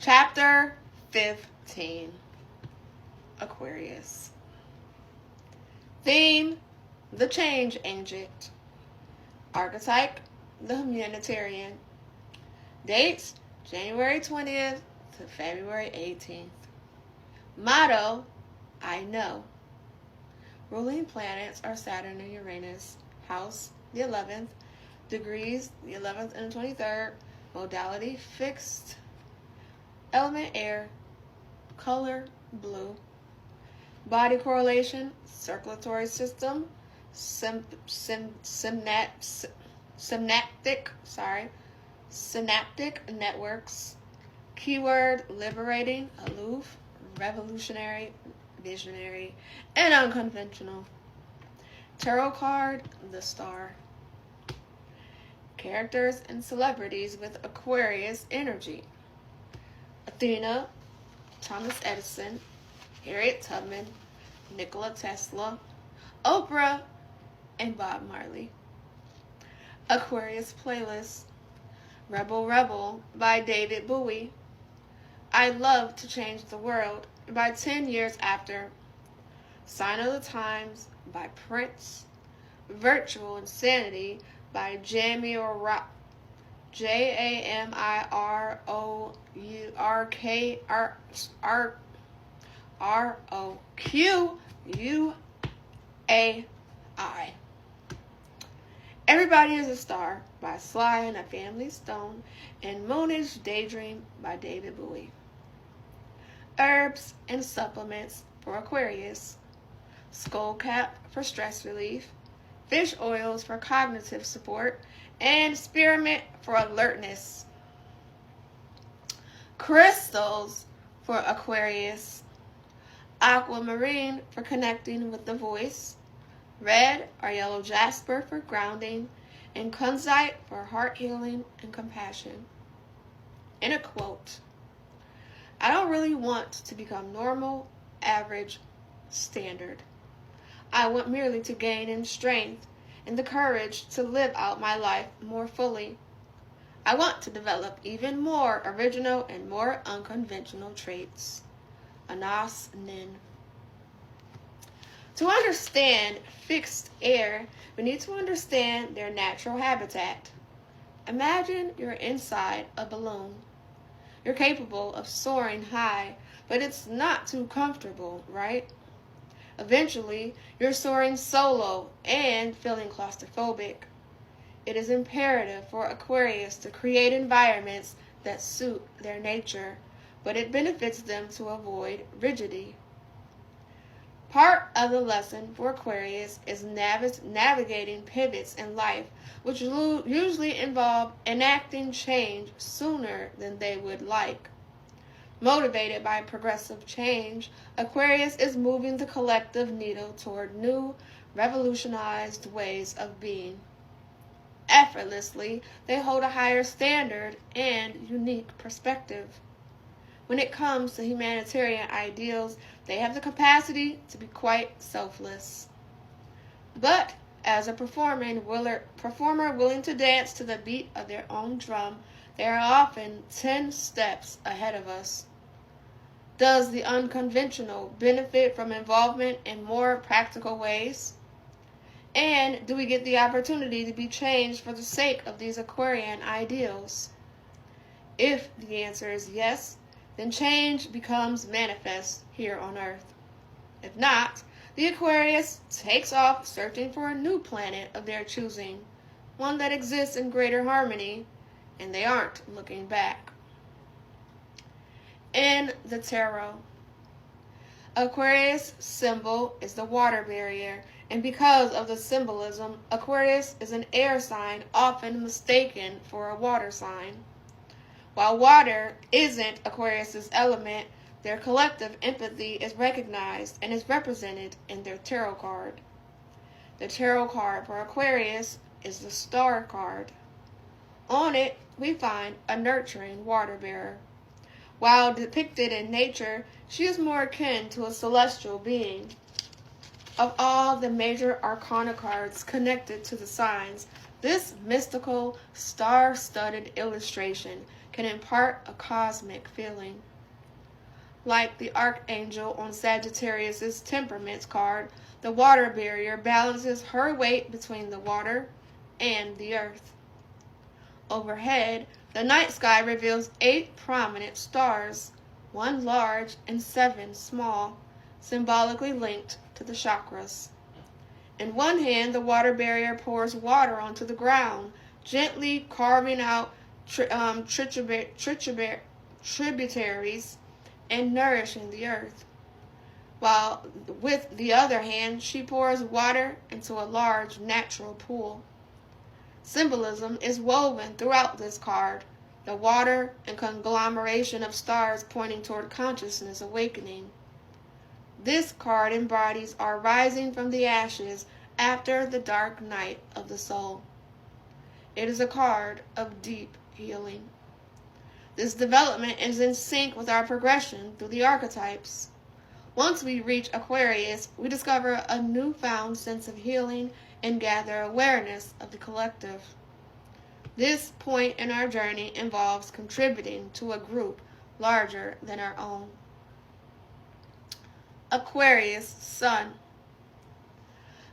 Chapter 15, Aquarius. Theme, the change agent. Archetype, the humanitarian. Dates, January 20th to February 18th. Motto, I know. Ruling planets are Saturn and Uranus. House, the 11th. Degrees, the 11th and 23rd. Modality, fixed. Element, air. Color, blue. Body correlation, circulatory system, synaptic networks. Keyword, liberating, aloof, revolutionary, visionary, and unconventional. Tarot card, the star. Characters and celebrities with Aquarius energy. Athena, Thomas Edison, Harriet Tubman, Nikola Tesla, Oprah, and Bob Marley. Aquarius playlist. Rebel Rebel by David Bowie. I Love to Change the World by 10 Years After. Sign of the Times by Prince. Virtual Insanity by Jamiroquai. Jamiroquai. Everybody is a Star by Sly and the Family Stone, and Moonish Daydream by David Bowie. Herbs and supplements for Aquarius. Skullcap for stress relief, fish oils for cognitive support, and spearmint for alertness. Crystals for Aquarius. Aquamarine for connecting with the voice. Red or yellow jasper for grounding, and kunzite for heart healing and compassion. In a quote, I don't really want to become normal, average, standard. I want merely to gain in strength and the courage to live out my life more fully. I want to develop even more original and more unconventional traits. Anas Nin. To understand fixed air, we need to understand their natural habitat. Imagine you're inside a balloon. You're capable of soaring high, but it's not too comfortable, right? Eventually, you're soaring solo and feeling claustrophobic. It is imperative for Aquarius to create environments that suit their nature, but it benefits them to avoid rigidity. Part of the lesson for Aquarius is navigating pivots in life, which usually involve enacting change sooner than they would like. Motivated by progressive change, Aquarius is moving the collective needle toward new, revolutionized ways of being. Effortlessly, they hold a higher standard and unique perspective. When it comes to humanitarian ideals, they have the capacity to be quite selfless. But as a performer willing to dance to the beat of their own drum, they are often 10 steps ahead of us. Does the unconventional benefit from involvement in more practical ways? And do we get the opportunity to be changed for the sake of these Aquarian ideals? If the answer is yes, then change becomes manifest here on Earth. If not, the Aquarius takes off searching for a new planet of their choosing, one that exists in greater harmony, and they aren't looking back. In the tarot, Aquarius symbol is the water barrier, and because of the symbolism, Aquarius is an air sign often mistaken for a water sign. While water isn't Aquarius's element, their collective empathy is recognized and is represented in their tarot card. The tarot card for Aquarius is the Star card. On it, we find a nurturing water bearer. While depicted in nature, she is more akin to a celestial being. Of all the major arcana cards connected to the signs, this mystical, star-studded illustration can impart a cosmic feeling. Like the Archangel on Sagittarius's temperament card, the water barrier balances her weight between the water and the earth. Overhead, the night sky reveals 8 prominent stars, 1 large and 7 small, symbolically linked to the chakras. In one hand, the water barrier pours water onto the ground, gently carving out tributaries and nourishing the earth, while with the other hand she pours water into a large natural pool. Symbolism is woven throughout this card, the water and conglomeration of stars pointing toward consciousness awakening. This card embodies our rising from the ashes after the dark night of the soul. It is a card of deep healing. This development is in sync with our progression through the archetypes. Once we reach Aquarius, we discover a newfound sense of healing and gather awareness of the collective. This point in our journey involves contributing to a group larger than our own. Aquarius Sun.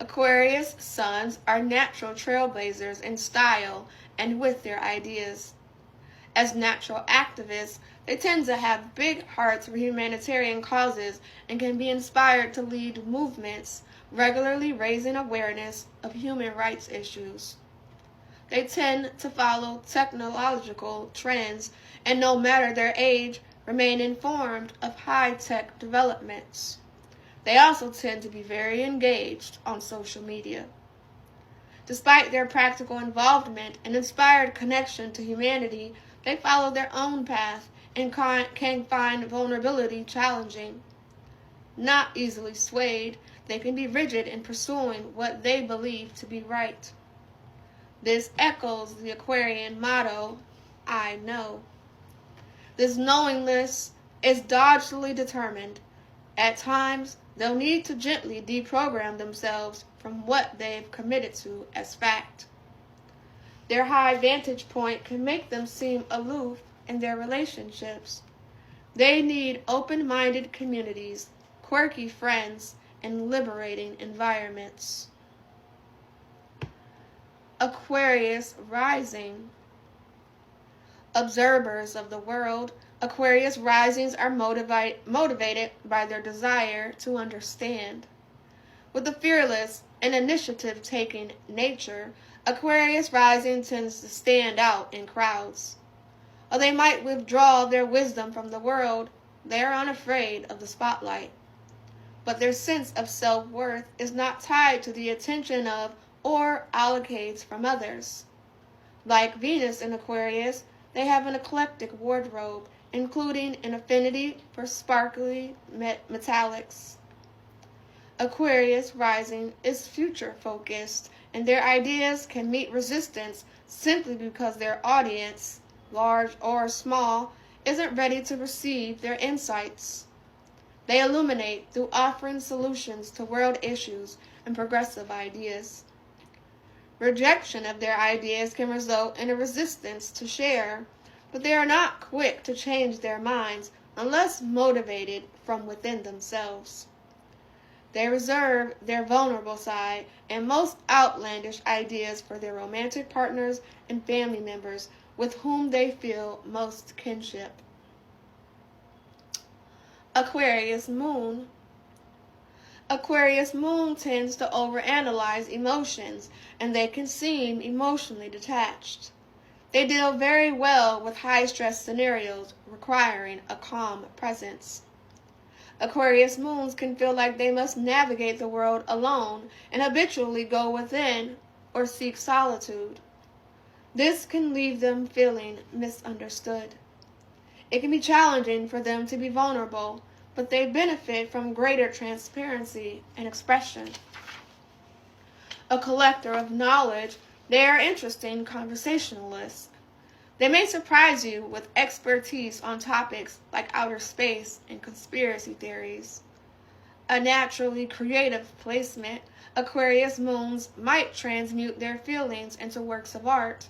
Aquarius suns are natural trailblazers in style and with their ideas. As natural activists, they tend to have big hearts for humanitarian causes and can be inspired to lead movements, regularly raising awareness of human rights issues. They tend to follow technological trends and, no matter their age, remain informed of high-tech developments. They also tend to be very engaged on social media. Despite their practical involvement and inspired connection to humanity, they follow their own path and can find vulnerability challenging. Not easily swayed, they can be rigid in pursuing what they believe to be right. This echoes the Aquarian motto, I know. This knowingness is doggedly determined. At times, they'll need to gently deprogram themselves from what they've committed to as fact. Their high vantage point can make them seem aloof in their relationships. They need open-minded communities, quirky friends, and liberating environments. Aquarius rising. Observers of the world, Aquarius risings are motivated by their desire to understand. With a fearless and initiative-taking nature, Aquarius rising tends to stand out in crowds. While they might withdraw their wisdom from the world, they are unafraid of the spotlight. But their sense of self-worth is not tied to the attention of or allocates from others. Like Venus in Aquarius, they have an eclectic wardrobe, including an affinity for sparkly metallics. Aquarius rising is future-focused, and their ideas can meet resistance simply because their audience, large or small, isn't ready to receive their insights. They illuminate through offering solutions to world issues and progressive ideas. Rejection of their ideas can result in a resistance to share, but they are not quick to change their minds unless motivated from within themselves. They reserve their vulnerable side and most outlandish ideas for their romantic partners and family members with whom they feel most kinship. Aquarius Moon. Aquarius Moon tends to overanalyze emotions, and they can seem emotionally detached. They deal very well with high-stress scenarios requiring a calm presence. Aquarius moons can feel like they must navigate the world alone and habitually go within or seek solitude. This can leave them feeling misunderstood. It can be challenging for them to be vulnerable, but they benefit from greater transparency and expression. A collector of knowledge, they are interesting conversationalists. They may surprise you with expertise on topics like outer space and conspiracy theories. A naturally creative placement, Aquarius moons might transmute their feelings into works of art.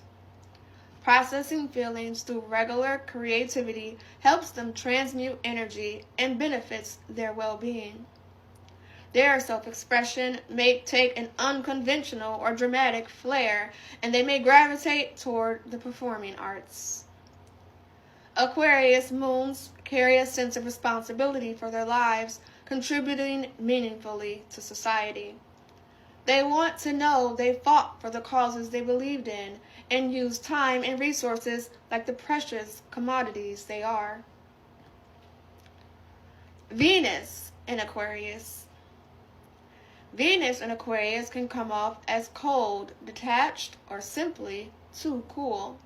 Processing feelings through regular creativity helps them transmute energy and benefits their well-being. Their self-expression may take an unconventional or dramatic flair, and they may gravitate toward the performing arts. Aquarius moons carry a sense of responsibility for their lives, contributing meaningfully to society. They want to know they fought for the causes they believed in and used time and resources like the precious commodities they are. Venus in Aquarius. Venus in Aquarius can come off as cold, detached, or simply too cool.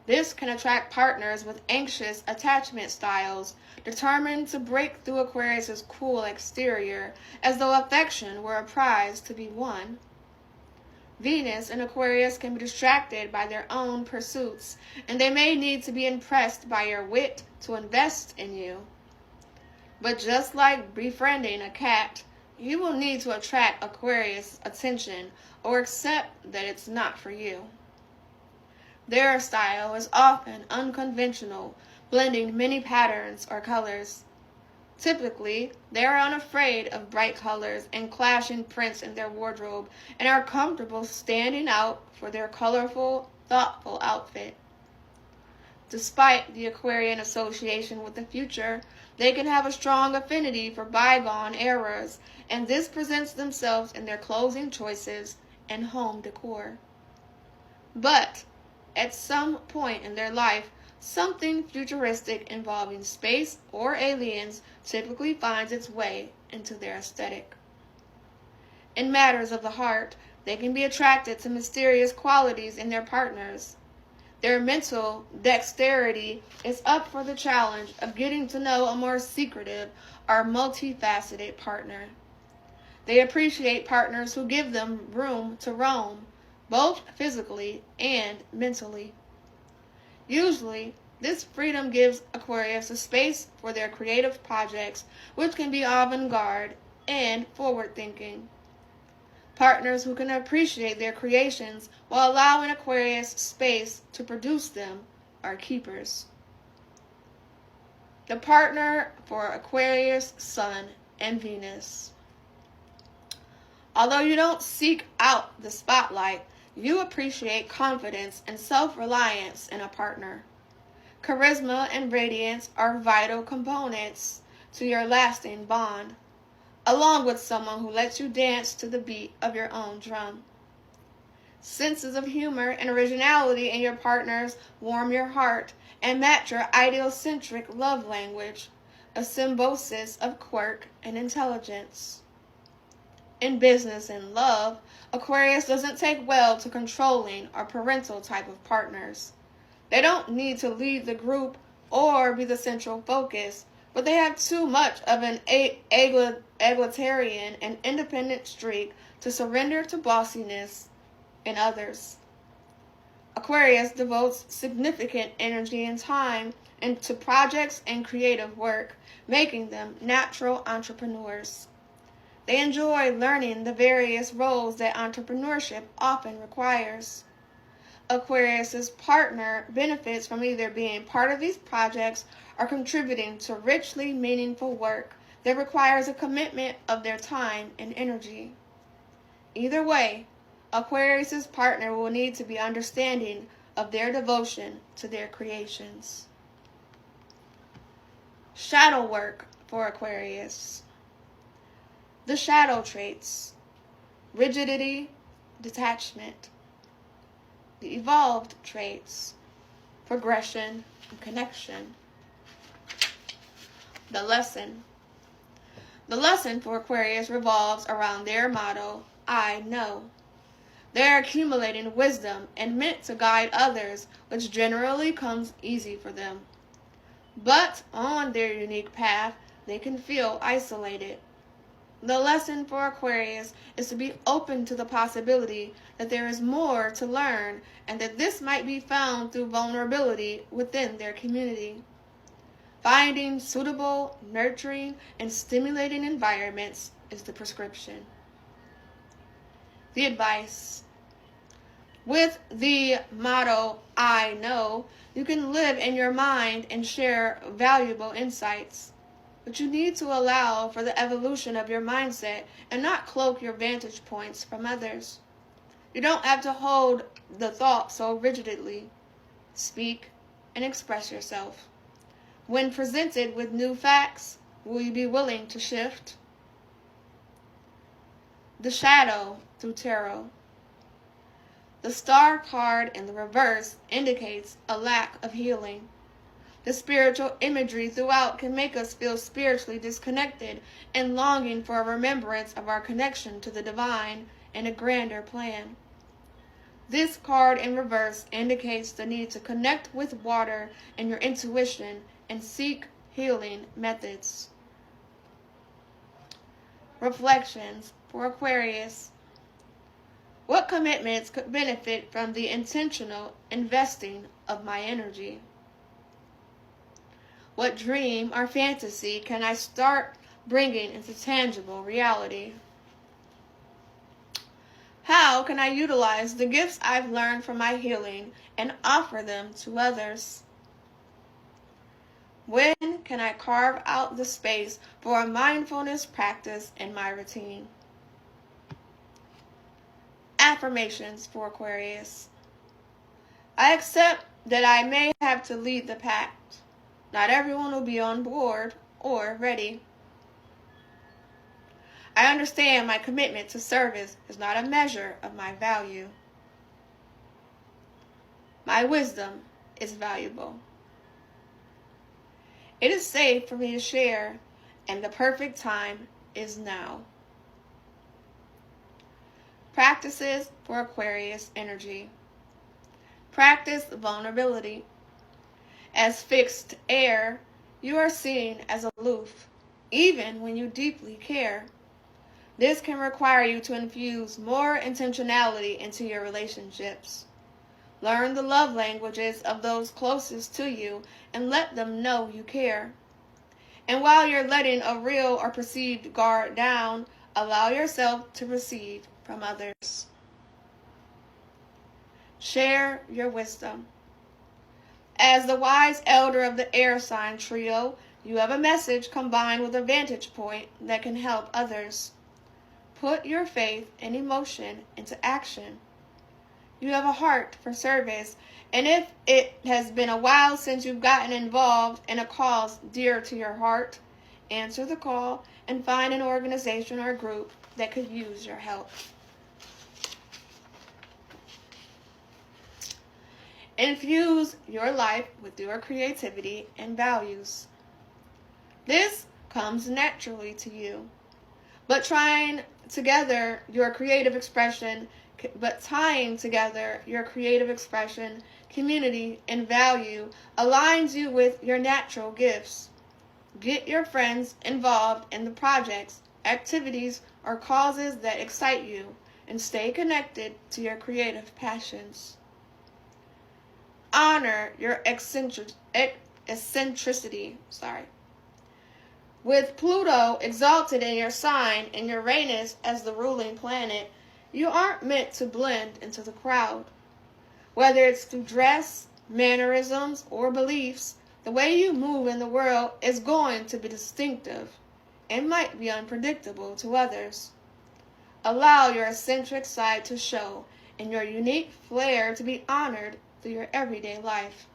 This can attract partners with anxious attachment styles, determined to break through Aquarius's cool exterior, as though affection were a prize to be won. Venus in Aquarius can be distracted by their own pursuits, and they may need to be impressed by your wit to invest in you. But just like befriending a cat, you will need to attract Aquarius' attention or accept that it's not for you. Their style is often unconventional, blending many patterns or colors. Typically, they are unafraid of bright colors and clashing prints in their wardrobe and are comfortable standing out for their colorful, thoughtful outfit. Despite the Aquarian association with the future, they can have a strong affinity for bygone eras, and this presents themselves in their clothing choices and home decor. But at some point in their life, something futuristic involving space or aliens typically finds its way into their aesthetic. In matters of the heart, they can be attracted to mysterious qualities in their partners. Their mental dexterity is up for the challenge of getting to know a more secretive or multifaceted partner. They appreciate partners who give them room to roam, both physically and mentally. Usually, this freedom gives Aquarius a space for their creative projects, which can be avant-garde and forward-thinking. Partners who can appreciate their creations while allowing Aquarius space to produce them are keepers. The partner for Aquarius, Sun, and Venus. Although you don't seek out the spotlight, you appreciate confidence and self-reliance in a partner. Charisma and radiance are vital components to your lasting bond, along with someone who lets you dance to the beat of your own drum. Senses of humor and originality in your partners warm your heart and match your ideal-centric love language, a symbiosis of quirk and intelligence. In business and love, Aquarius doesn't take well to controlling or parental type of partners. They don't need to lead the group or be the central focus, but they have too much of an egalitarian and independent streak to surrender to bossiness in others. Aquarius devotes significant energy and time into projects and creative work, making them natural entrepreneurs. They enjoy learning the various roles that entrepreneurship often requires. Aquarius's partner benefits from either being part of these projects or contributing to richly meaningful work that requires a commitment of their time and energy. Either way, Aquarius's partner will need to be understanding of their devotion to their creations. Shadow work for Aquarius. The shadow traits: rigidity, detachment. The evolved traits: progression and connection. The lesson. The lesson for Aquarius revolves around their motto, I know. They're accumulating wisdom and meant to guide others, which generally comes easy for them. But on their unique path, they can feel isolated. The lesson for Aquarius is to be open to the possibility that there is more to learn and that this might be found through vulnerability within their community. Finding suitable, nurturing, and stimulating environments is the prescription. The advice: With the motto, I know, you can live in your mind and share valuable insights. But you need to allow for the evolution of your mindset and not cloak your vantage points from others. You don't have to hold the thought so rigidly. Speak and express yourself. When presented with new facts, will you be willing to shift? The shadow through tarot. The star card in the reverse indicates a lack of healing. The spiritual imagery throughout can make us feel spiritually disconnected and longing for a remembrance of our connection to the divine and a grander plan. This card in reverse indicates the need to connect with water and your intuition and seek healing methods. Reflections for Aquarius. What commitments could benefit from the intentional investing of my energy? What dream or fantasy can I start bringing into tangible reality? How can I utilize the gifts I've learned from my healing and offer them to others? When can I carve out the space for a mindfulness practice in my routine? Affirmations for Aquarius. I accept that I may have to lead the pack. Not everyone will be on board or ready. I understand my commitment to service is not a measure of my value. My wisdom is valuable. It is safe for me to share, and the perfect time is now. Practices for Aquarius energy. Practice vulnerability. As fixed air, you are seen as aloof, even when you deeply care. This can require you to infuse more intentionality into your relationships. Learn the love languages of those closest to you and let them know you care. And while you're letting a real or perceived guard down, allow yourself to receive from others. Share your wisdom. As the wise elder of the air sign trio, you have a message combined with a vantage point that can help others. Put your faith and emotion into action. You have a heart for service, and if it has been a while since you've gotten involved in a cause dear to your heart, answer the call and find an organization or group that could use your help. Infuse your life with your creativity and values. This comes naturally to you, but tying together your creative expression, community, and value aligns you with your natural gifts. Get your friends involved in the projects, activities, or causes that excite you, and stay connected to your creative passions. Honor your eccentricity. With Pluto exalted in your sign and Uranus as the ruling planet, you aren't meant to blend into the crowd. Whether it's through dress, mannerisms, or beliefs, the way you move in the world is going to be distinctive and might be unpredictable to others. Allow your eccentric side to show and your unique flair to be honored through your everyday life.